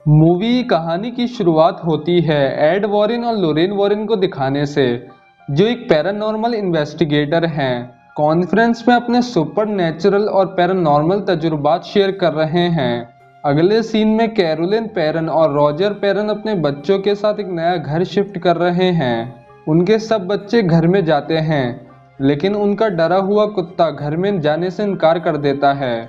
Movie कहानी की शुरुआत होती है एड वॉरेन और लोरेन वॉरेन को दिखाने से, जो एक पैरानॉर्मल इन्वेस्टिगेटर हैं। कॉन्फ्रेंस में अपने सुपर नेचुरल और पैरानॉर्मल तजुर्बात शेयर कर रहे हैं। अगले सीन में कैरोलिन पेरन और रॉजर पेरन अपने बच्चों के साथ एक नया घर शिफ्ट कर रहे हैं। उनके सब बच्चे घर में जाते हैं, लेकिन उनका डरा हुआ कुत्ता घर में जाने से इनकार कर देता है।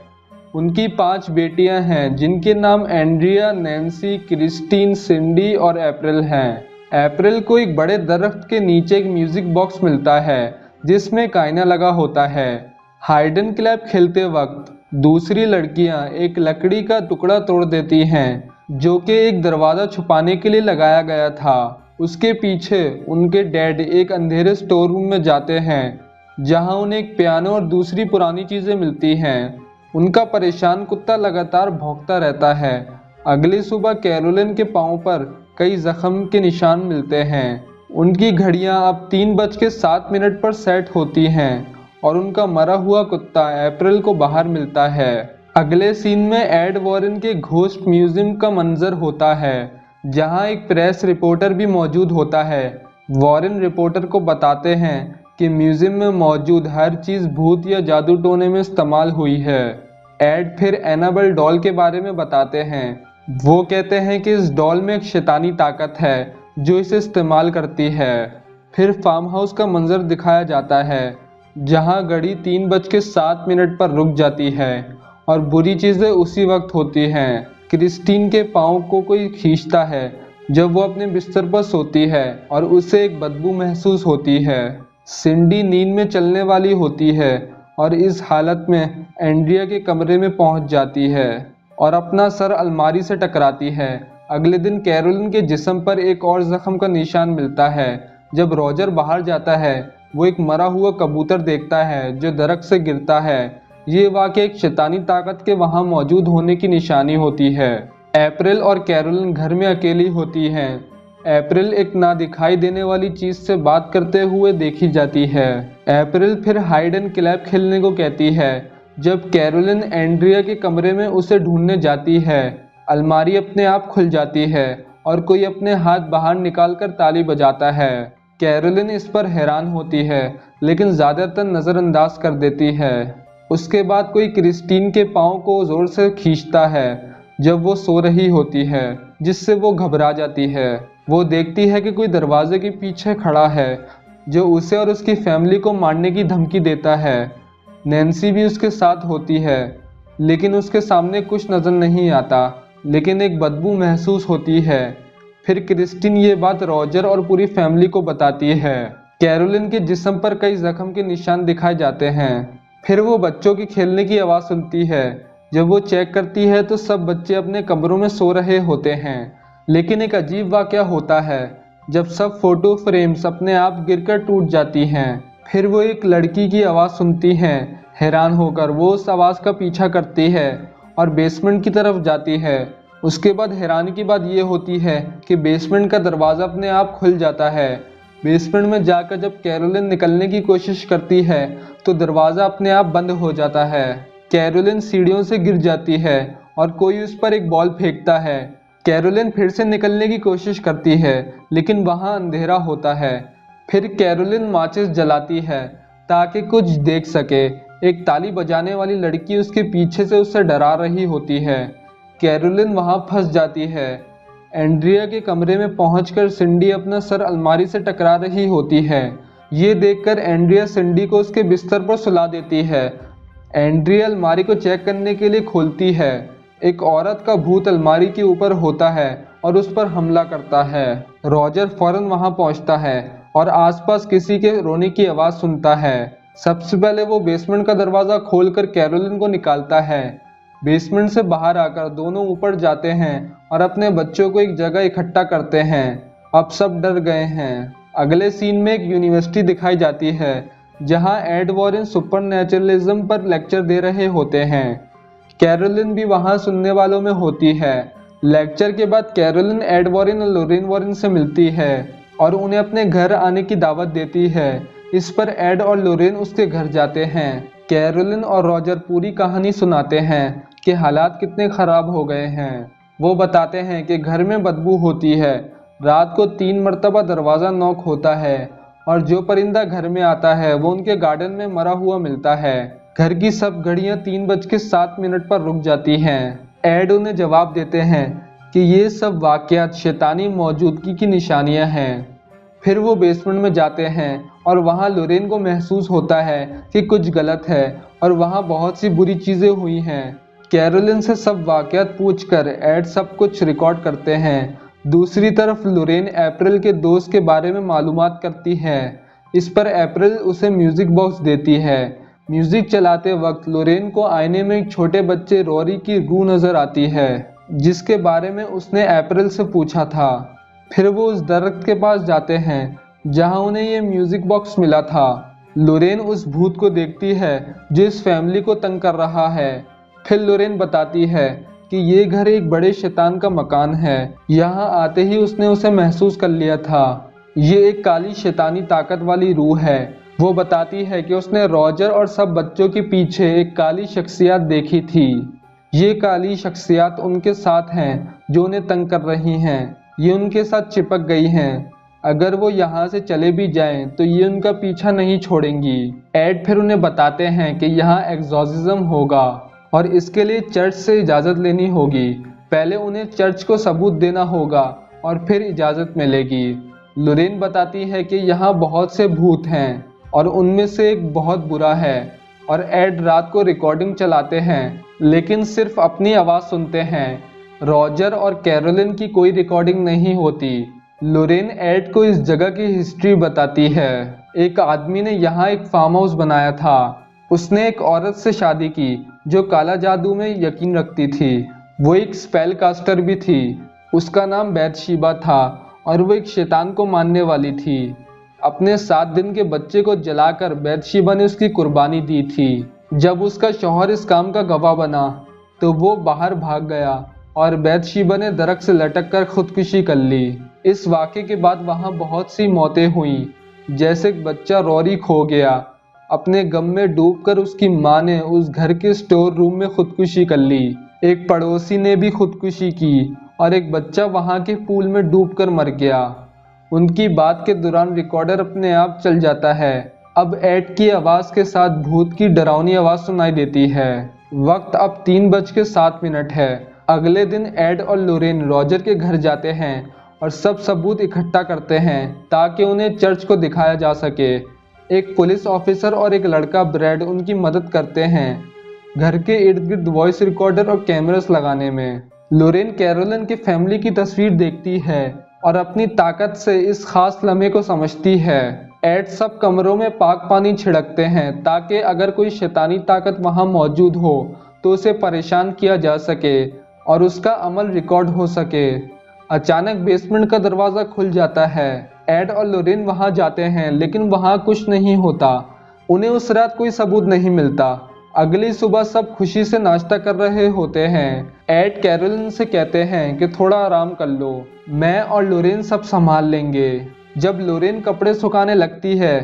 उनकी 5 बेटियां हैं, जिनके नाम एंड्रिया, नैन्सी, क्रिस्टीन, सिंडी और अप्रैल हैं। अप्रैल को एक बड़े दरख्त के नीचे एक म्यूजिक बॉक्स मिलता है जिसमें काइना लगा होता है। हाइड एंड क्लैप खेलते वक्त दूसरी लड़कियां एक लकड़ी का टुकड़ा तोड़ देती हैं, जो कि एक दरवाज़ा छुपाने के लिए लगाया गया था। उसके पीछे उनके डैड एक अंधेरे स्टोर रूम में जाते हैं, जहां उन्हें एक पियानो और दूसरी पुरानी चीज़ें मिलती हैं। उनका परेशान कुत्ता लगातार भौंकता रहता है। अगली सुबह कैरोलिन के पांव पर कई जख्म के निशान मिलते हैं। उनकी घड़ियां अब 3:07 पर सेट होती हैं और उनका मरा हुआ कुत्ता अप्रैल को बाहर मिलता है। अगले सीन में एड वॉरेन के घोस्ट म्यूजियम का मंजर होता है, जहां एक प्रेस रिपोर्टर भी मौजूद होता है। वॉरेन रिपोर्टर को बताते हैं कि म्यूजियम में मौजूद हर चीज़ भूत या जादू टोने में इस्तेमाल हुई है। एड फिर एनाबेल डॉल के बारे में बताते हैं। वो कहते हैं कि इस डॉल में एक शैतानी ताकत है जो इसे इस्तेमाल करती है। फिर फार्म हाउस का मंजर दिखाया जाता है, जहां घड़ी 3:07 पर रुक जाती है और बुरी चीज़ें उसी वक्त होती हैं। क्रिस्टीन के पाँव को कोई खींचता है जब वो अपने बिस्तर पर सोती है और उसे एक बदबू महसूस होती है। सिंडी नींद में चलने वाली होती है और इस हालत में एंड्रिया के कमरे में पहुंच जाती है और अपना सर अलमारी से टकराती है। अगले दिन कैरोलिन के जिस्म पर एक और जख्म का निशान मिलता है। जब रॉजर बाहर जाता है, वो एक मरा हुआ कबूतर देखता है जो दरख्त से गिरता है। ये वाकई एक शैतानी ताकत के वहां मौजूद होने की निशानी होती है। अप्रैल और कैरोलिन घर में अकेली होती हैं। अप्रैल एक ना दिखाई देने वाली चीज से बात करते हुए देखी जाती है। अप्रैल फिर हाइड एंड क्लैप खेलने को कहती है। जब कैरोलिन एंड्रिया के कमरे में उसे ढूंढने जाती है, अलमारी अपने आप खुल जाती है और कोई अपने हाथ बाहर निकालकर ताली बजाता है। कैरोलिन इस पर हैरान होती है, लेकिन ज़्यादातर नज़रअंदाज कर देती है। उसके बाद कोई क्रिस्टीन के पाँव को ज़ोर से खींचता है जब वो सो रही होती है, जिससे वो घबरा जाती है। वो देखती है कि कोई दरवाजे के पीछे खड़ा है जो उसे और उसकी फैमिली को मारने की धमकी देता है। नैन्सी भी उसके साथ होती है, लेकिन उसके सामने कुछ नज़र नहीं आता, लेकिन एक बदबू महसूस होती है। फिर क्रिस्टीन ये बात रॉजर और पूरी फैमिली को बताती है। कैरोलिन के जिस्म पर कई जख्म के निशान दिखाए जाते हैं। फिर वो बच्चों की खेलने की आवाज़ सुनती है। जब वो चेक करती है तो सब बच्चे अपने कमरों में सो रहे होते हैं, लेकिन एक अजीब वाक़या होता है जब सब फोटो फ्रेम्स अपने आप गिरकर टूट जाती हैं। फिर वो एक लड़की की आवाज़ सुनती हैं। हैरान होकर वो उस आवाज़ का पीछा करती है और बेसमेंट की तरफ जाती है। उसके बाद हैरानी की बात यह होती है कि बेसमेंट का दरवाज़ा अपने आप खुल जाता है। बेसमेंट में जाकर जब कैरोलिन निकलने की कोशिश करती है तो दरवाज़ा अपने आप बंद हो जाता है। कैरोलिन सीढ़ियों से गिर जाती है और कोई उस पर एक बॉल फेंकता है। कैरोलिन फिर से निकलने की कोशिश करती है, लेकिन वहाँ अंधेरा होता है। फिर कैरोलिन माचिस जलाती है ताकि कुछ देख सके। एक ताली बजाने वाली लड़की उसके पीछे से उसे डरा रही होती है। कैरोलिन वहाँ फंस जाती है। एंड्रिया के कमरे में पहुंचकर सिंडी अपना सर अलमारी से टकरा रही होती है। ये देखकर एंड्रिया सिंडी को उसके बिस्तर पर सुला देती है। एंड्रिया अलमारी को चेक करने के लिए खोलती है। एक औरत का भूत अलमारी के ऊपर होता है और उस पर हमला करता है। रॉजर फौरन वहां पहुंचता है और आसपास किसी के रोने की आवाज़ सुनता है। सबसे पहले वो बेसमेंट का दरवाज़ा खोलकर कैरोलिन को निकालता है। बेसमेंट से बाहर आकर दोनों ऊपर जाते हैं और अपने बच्चों को एक जगह इकट्ठा करते हैं। अब सब डर गए हैं। अगले सीन में एक यूनिवर्सिटी दिखाई जाती है, जहां एड वॉरेन सुपरनैचुरलिज्म पर लेक्चर दे रहे होते हैं। कैरोलिन भी वहां सुनने वालों में होती है। लेक्चर के बाद कैरोलिन एड वॉरेन और लोरेन वॉरेन से मिलती है और उन्हें अपने घर आने की दावत देती है। इस पर एड और लोरेन उसके घर जाते हैं। कैरोलिन और रॉजर पूरी कहानी सुनाते हैं कि हालात कितने ख़राब हो गए हैं। वो बताते हैं कि घर में बदबू होती है, रात को 3 मरतबा दरवाज़ा नॉक होता है और जो परिंदा घर में आता है वो उनके गार्डन में मरा हुआ मिलता है। घर की सब घड़ियां 3:07 पर रुक जाती हैं। एड उन्हें जवाब देते हैं कि ये सब वाकयात शैतानी मौजूदगी की निशानियां हैं। फिर वो बेसमेंट में जाते हैं और वहाँ लोरेन को महसूस होता है कि कुछ गलत है और वहाँ बहुत सी बुरी चीज़ें हुई हैं। कैरोलिन से सब वाकयात पूछकर एड सब कुछ रिकॉर्ड करते हैं। दूसरी तरफ लोरेन अप्रैल के दोस्त के बारे में मालूमात करती है। इस पर अप्रैल उसे म्यूजिक बॉक्स देती है। म्यूजिक चलाते वक्त लोरेन को आईने में एक छोटे बच्चे रोरी की रूह नजर आती है, जिसके बारे में उसने अप्रैल से पूछा था। फिर वो उस दरख्त के पास जाते हैं जहां उन्हें ये म्यूजिक बॉक्स मिला था। लोरेन उस भूत को देखती है जो इस फैमिली को तंग कर रहा है। फिर लोरेन बताती है कि ये घर एक बड़े शैतान का मकान है। यहाँ आते ही उसने उसे महसूस कर लिया था। ये एक काली शैतानी ताकत वाली रूह है। वो बताती है कि उसने रॉजर और सब बच्चों के पीछे एक काली शख्सियत देखी थी। ये काली शख्सियत उनके साथ हैं जो उन्हें तंग कर रही हैं। ये उनके साथ चिपक गई हैं। अगर वो यहाँ से चले भी जाएं तो ये उनका पीछा नहीं छोड़ेंगी। एड फिर उन्हें बताते हैं कि यहाँ एग्जॉर्सिज्म होगा और इसके लिए चर्च से इजाज़त लेनी होगी। पहले उन्हें चर्च को सबूत देना होगा और फिर इजाज़त मिलेगी। लोरेन बताती है कि यहाँ बहुत से भूत हैं और उनमें से एक बहुत बुरा है। और एड रात को रिकॉर्डिंग चलाते हैं लेकिन सिर्फ अपनी आवाज़ सुनते हैं। रॉजर और कैरोलिन की कोई रिकॉर्डिंग नहीं होती। लोरेन एड को इस जगह की हिस्ट्री बताती है। एक आदमी ने यहाँ एक फार्म हाउस बनाया था। उसने एक औरत से शादी की जो काला जादू में यकीन रखती थी। वो एक स्पेल कास्टर भी थी। उसका नाम बैतशीबा था और वो एक शैतान को मानने वाली थी। अपने 7 दिन के बच्चे को जलाकर बैतशीबा ने उसकी कुर्बानी दी थी। जब उसका शौहर इस काम का गवाह बना तो वो बाहर भाग गया और बैतशीबा ने दरख्त से लटक कर खुदकुशी कर ली। इस वाक़े के बाद वहाँ बहुत सी मौतें हुई। जैसे बच्चा रोरी खो गया। अपने गम में डूबकर उसकी माँ ने उस घर के स्टोर रूम में खुदकुशी कर ली। एक पड़ोसी ने भी खुदकुशी की और एक बच्चा वहाँ के पूल में डूबकर मर गया। उनकी बात के दौरान रिकॉर्डर अपने आप चल जाता है। अब एड की आवाज़ के साथ भूत की डरावनी आवाज़ सुनाई देती है। वक्त अब 3:07 है। अगले दिन एड और लोरेन रॉजर के घर जाते हैं और सब सबूत इकट्ठा करते हैं ताकि उन्हें चर्च को दिखाया जा सके। एक पुलिस ऑफिसर और एक लड़का ब्रैड उनकी मदद करते हैं घर के इर्द गिर्द वॉइस रिकॉर्डर और कैमरास लगाने में। लोरेन कैरोलिन की फैमिली की तस्वीर देखती है और अपनी ताकत से इस खास लम्हे को समझती है। एड सब कमरों में पाक पानी छिड़कते हैं ताकि अगर कोई शैतानी ताकत वहां मौजूद हो तो उसे परेशान किया जा सके और उसका अमल रिकॉर्ड हो सके। अचानक बेसमेंट का दरवाज़ा खुल जाता है। एड और लोरेन वहां जाते हैं लेकिन वहां कुछ नहीं होता। उन्हें उस रात कोई सबूत नहीं मिलता। अगली सुबह सब खुशी से नाश्ता कर रहे होते हैं। एड कैरोलिन से कहते हैं कि थोड़ा आराम कर लो, मैं और लोरेन सब संभाल लेंगे। जब लोरेन कपड़े सुखाने लगती है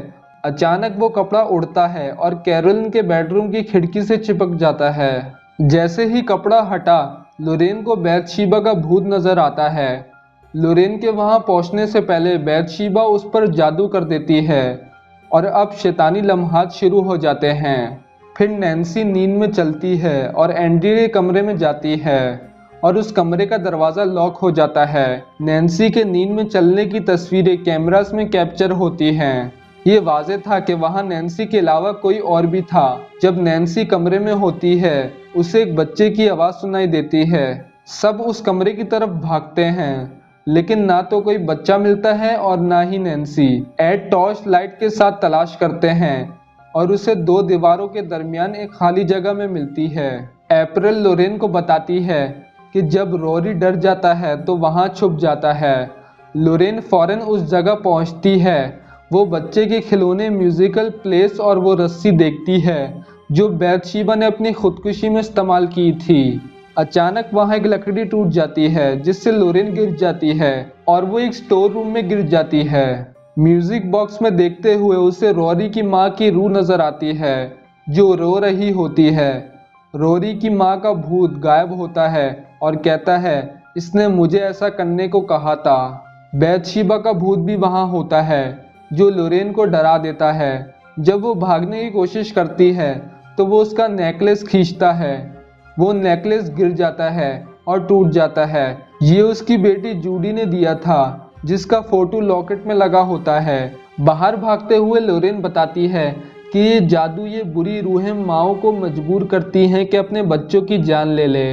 अचानक वो कपड़ा उड़ता है और कैरोलिन के बेडरूम की खिड़की से चिपक जाता है। जैसे ही कपड़ा हटा लोरेन को बैतशीबा का भूत नजर आता है। लोरेन के वहां पहुंचने से पहले बैतशीबा उस पर जादू कर देती है और अब शैतानी लम्हात शुरू हो जाते हैं। फिर नैन्सी नींद में चलती है और एंडी के कमरे में जाती है और उस कमरे का दरवाज़ा लॉक हो जाता है। नैन्सी के नींद में चलने की तस्वीरें कैमरास में कैप्चर होती हैं। ये वाज़ेह था कि वहाँ नैन्सी के अलावा कोई और भी था। जब नैन्सी कमरे में होती है उसे एक बच्चे की आवाज़ सुनाई देती है। सब उस कमरे की तरफ भागते हैं लेकिन ना तो कोई बच्चा मिलता है और ना ही नैन्सी। एड टॉर्च लाइट के साथ तलाश करते हैं और उसे 2 दीवारों के दरमियान एक खाली जगह में मिलती है। अप्रैल लोरेन को बताती है कि जब रोरी डर जाता है तो वहाँ छुप जाता है। लोरेन फौरन उस जगह पहुँचती है। वो बच्चे के खिलौने, म्यूजिकल प्लेस और वो रस्सी देखती है जो बैतशीबा ने अपनी खुदकुशी में इस्तेमाल की थी। अचानक वहाँ एक लकड़ी टूट जाती है जिससे लोरेन गिर जाती है और वो एक स्टोर रूम में गिर जाती है। म्यूजिक बॉक्स में देखते हुए उसे रोरी की माँ की रूह नजर आती है जो रो रही होती है। रोरी की माँ का भूत गायब होता है और कहता है इसने मुझे ऐसा करने को कहा था। बैथशेबा का भूत भी वहां होता है जो लोरेन को डरा देता है। जब वो भागने की कोशिश करती है तो वो उसका नेकलेस खींचता है। वो नेकलेस गिर जाता है और टूट जाता है। ये उसकी बेटी जूडी ने दिया था जिसका फोटो लॉकेट में लगा होता है। बाहर भागते हुए लोरेन बताती है कि ये जादू, ये बुरी रूहें माओ को मजबूर करती हैं कि अपने बच्चों की जान ले ले।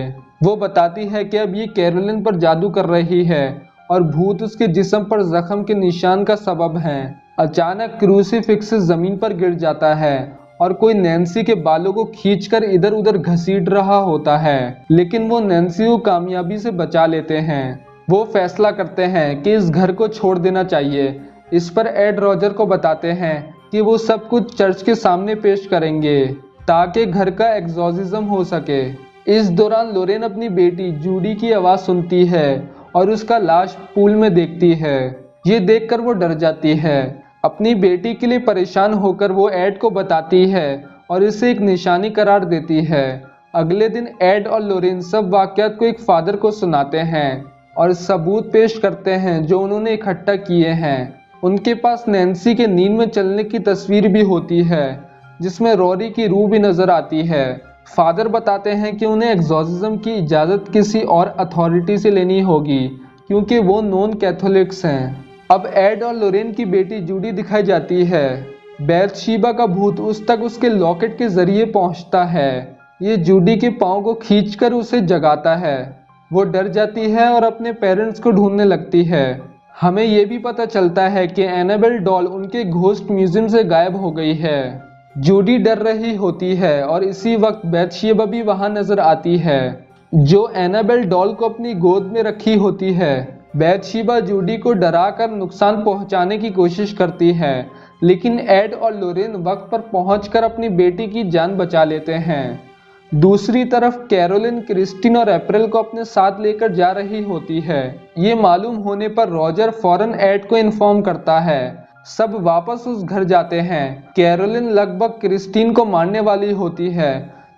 वो बताती है कि अब ये कैरोलिन पर जादू कर रही है और भूत उसके जिस्म पर जख्म के निशान का सबब हैं। अचानक क्रूसीफिक्स जमीन पर गिर जाता है और कोई नैन्सी के बालों को खींचकर इधर उधर घसीट रहा होता है, लेकिन वो नैन्सी को कामयाबी से बचा लेते हैं। वो फैसला करते हैं कि इस घर को छोड़ देना चाहिए। इस पर एड रॉजर को बताते हैं कि वो सब कुछ चर्च के सामने पेश करेंगे ताकि घर का एग्जॉर्सिज्म हो सके। इस दौरान लोरेन अपनी बेटी जूडी की आवाज़ सुनती है और उसका लाश पूल में देखती है। ये देखकर वो डर जाती है। अपनी बेटी के लिए परेशान होकर वो एड को बताती है और इसे एक निशानी करार देती है। अगले दिन एड और लोरेन सब वाकयात को एक फादर को सुनाते हैं और सबूत पेश करते हैं जो उन्होंने इकट्ठा किए हैं। उनके पास नैन्सी के नींद में चलने की तस्वीर भी होती है जिसमें रोरी की रूह भी नजर आती है। फादर बताते हैं कि उन्हें एग्जॉर्सिज्म की इजाज़त किसी और अथॉरिटी से लेनी होगी क्योंकि वो नॉन कैथोलिक्स हैं। अब एड और लोरेन की बेटी जूडी दिखाई जाती है। बैथशेबा का भूत उस तक उसके लॉकेट के जरिए पहुंचता है। ये जूडी के पाँव को खींचकर उसे जगाता है। वो डर जाती है और अपने पेरेंट्स को ढूंढने लगती है। हमें ये भी पता चलता है कि एनाबेल डॉल उनके घोस्ट म्यूजियम से गायब हो गई है। जूडी डर रही होती है और इसी वक्त बैथशेबा भी वहां नजर आती है जो एनाबेल डॉल को अपनी गोद में रखी होती है। बैथशेबा जूडी को डराकर नुकसान पहुंचाने की कोशिश करती है, लेकिन एड और लोरेन वक्त पर पहुंचकर अपनी बेटी की जान बचा लेते हैं। दूसरी तरफ कैरोलिन क्रिस्टिन और अप्रैल को अपने साथ लेकर जा रही होती है। ये मालूम होने पर रॉजर फौरन एड को इन्फॉर्म करता है। सब वापस उस घर जाते हैं। कैरोलिन लगभग क्रिस्टीन को मारने वाली होती है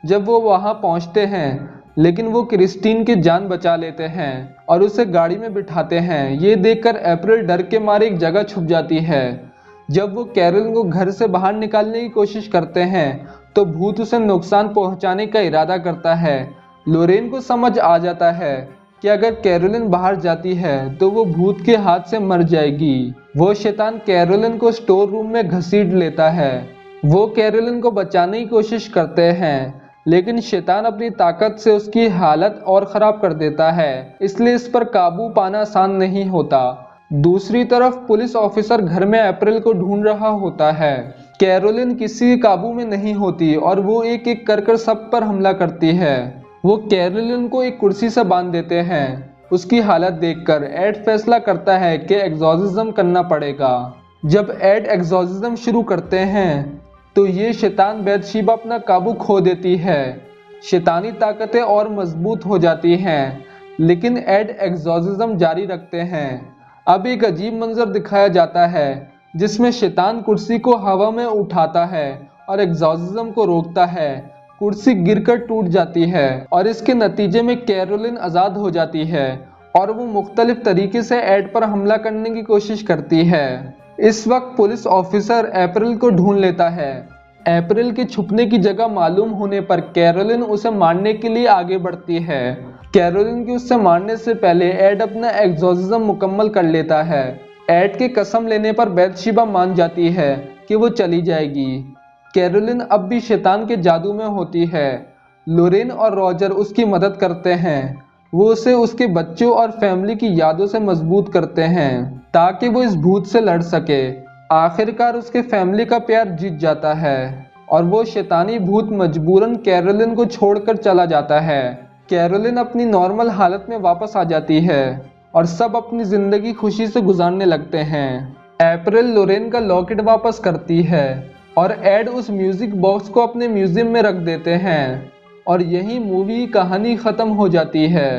जब वो वहां पहुंचते हैं, लेकिन वो क्रिस्टीन की जान बचा लेते हैं और उसे गाड़ी में बिठाते हैं। ये देखकर अप्रैल डर के मारे एक जगह छुप जाती है। जब वो कैरोलिन को घर से बाहर निकालने की कोशिश करते हैं तो भूत उसे नुकसान पहुंचाने का इरादा करता है। लोरेन को समझ आ जाता है कि अगर कैरोलिन बाहर जाती है तो वो भूत के हाथ से मर जाएगी। वो शैतान कैरोलिन को स्टोर रूम में घसीट लेता है। वो कैरोलिन को बचाने की कोशिश करते हैं, लेकिन शैतान अपनी ताकत से उसकी हालत और ख़राब कर देता है, इसलिए इस पर काबू पाना आसान नहीं होता। दूसरी तरफ पुलिस ऑफिसर घर में अप्रैल को ढूंढ रहा होता है। कैरोलिन किसी काबू में नहीं होती और वो एक एक कर सब पर हमला करती है। वो कैरोलिन को एक कुर्सी से बांध देते हैं। उसकी हालत देखकर एड फैसला करता है कि एग्जॉर्सिज्म करना पड़ेगा। जब एड एग्जॉर्सिज्म शुरू करते हैं तो ये शैतान बैथशेबा अपना काबू खो देती है। शैतानी ताकतें और मजबूत हो जाती हैं, लेकिन एड एग्जॉर्सिज्म जारी रखते हैं। अब एक अजीब मंजर दिखाया जाता है जिसमें शैतान कुर्सी को हवा में उठाता है और एग्जॉर्सिज्म को रोकता है। कुर्सी गिरकर टूट जाती है और इसके नतीजे में कैरोलिन आज़ाद हो जाती है और वो मुख्तलिफ तरीके से एड पर हमला करने की कोशिश करती है। इस वक्त पुलिस ऑफिसर अप्रैल को ढूंढ लेता है। अप्रैल के छुपने की जगह मालूम होने पर कैरोलिन उसे मारने के लिए आगे बढ़ती है। कैरोलिन के उससे मारने से पहले एड अपना एग्जॉर्सिज्म मुकम्मल कर लेता है। एड के कसम लेने पर बैथशेबा मान जाती है कि वो चली जाएगी। कैरोलिन अब भी शैतान के जादू में होती है। लोरेन और रॉजर उसकी मदद करते हैं। वो उसे उसके बच्चों और फैमिली की यादों से मजबूत करते हैं ताकि वो इस भूत से लड़ सके। आखिरकार उसके फैमिली का प्यार जीत जाता है और वो शैतानी भूत मजबूरन कैरोलिन को छोड़कर चला जाता है। कैरोलिन अपनी नॉर्मल हालत में वापस आ जाती है और सब अपनी जिंदगी खुशी से गुजारने लगते हैं। अप्रैल लोरेन का लॉकेट वापस करती है और एड उस म्यूजिक बॉक्स को अपने म्यूजियम में रख देते हैं और यही मूवी कहानी खत्म हो जाती है।